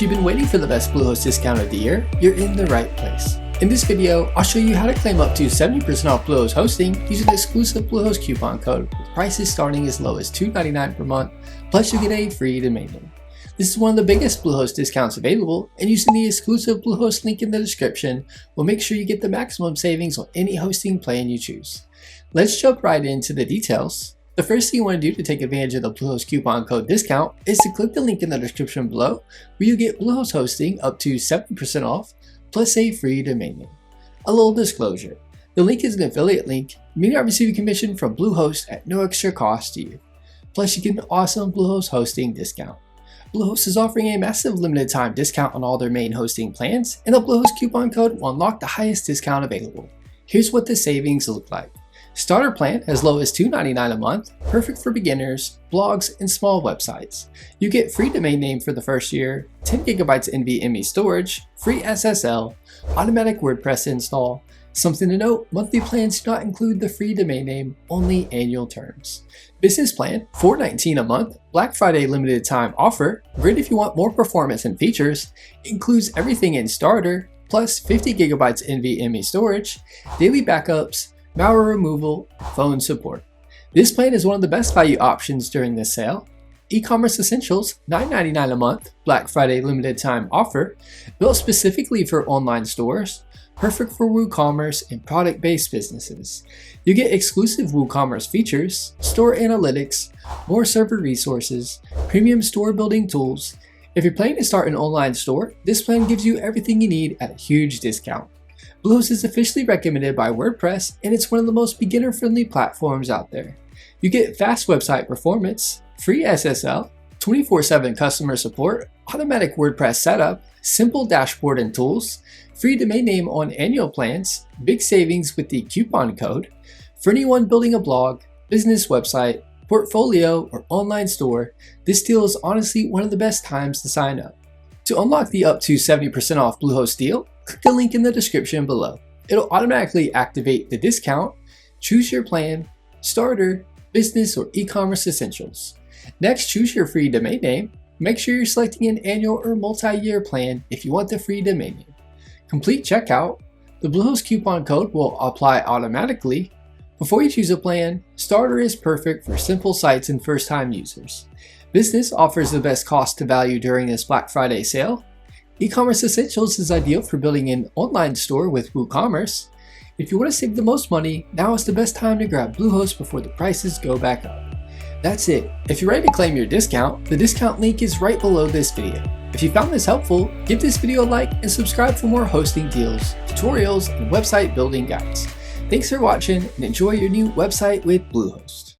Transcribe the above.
you've been waiting for the best Bluehost discount of the year, you're in the right place. In this video, I'll show you how to claim up to 70% off Bluehost hosting using the exclusive Bluehost coupon code with prices starting as low as $2.99 per month, plus you get a free domain name. This is one of the biggest Bluehost discounts available, and using the exclusive Bluehost link in the description will make sure you get the maximum savings on any hosting plan you choose. Let's jump right into the details. The first thing you want to do to take advantage of the Bluehost coupon code discount is to click the link in the description below, where you get Bluehost hosting up to 70% off, plus a free domain name. A little disclosure, the link is an affiliate link, meaning I receive a commission from Bluehost at no extra cost to you. Plus you get an awesome Bluehost hosting discount. Bluehost is offering a massive limited time discount on all their main hosting plans, and the Bluehost coupon code will unlock the highest discount available. Here's what the savings look like. Starter plan as low as $2.99 a month, perfect for beginners, blogs, and small websites. You get free domain name for the first year, 10 GB NVMe storage, free SSL, automatic WordPress install. Something to note, monthly plans do not include the free domain name, only annual terms. Business plan, $4.19 a month, Black Friday limited time offer, great if you want more performance and features, includes everything in starter, plus 50 GB NVMe storage, daily backups, malware removal, phone support. This plan is one of the best value options during this sale. eCommerce Essentials, $9.99 a month, Black Friday limited time offer, built specifically for online stores, perfect for WooCommerce and product-based businesses. You get exclusive WooCommerce features, store analytics, more server resources, premium store building tools. If you're planning to start an online store, this plan gives you everything you need at a huge discount. Bluehost is officially recommended by WordPress, and it's one of the most beginner-friendly platforms out there. You get fast website performance, free SSL, 24/7 customer support, automatic WordPress setup, simple dashboard and tools, free domain name on annual plans, big savings with the coupon code. For anyone building a blog, business website, portfolio, or online store, this deal is honestly one of the best times to sign up. To unlock the up to 70% off Bluehost deal, click the link in the description below. It'll automatically activate the discount. Choose your plan, starter, business, or eCommerce essentials. Next, choose your free domain name. Make sure you're selecting an annual or multi-year plan if you want the free domain name. Complete checkout. The Bluehost coupon code will apply automatically. Before you choose a plan, starter is perfect for simple sites and first-time users. Business offers the best cost to value during this Black Friday sale. eCommerce Essentials is ideal for building an online store with WooCommerce. If you want to save the most money, now is the best time to grab Bluehost before the prices go back up. That's it. If you're ready to claim your discount, the discount link is right below this video. If you found this helpful, give this video a like and subscribe for more hosting deals, tutorials, and website building guides. Thanks for watching and enjoy your new website with Bluehost.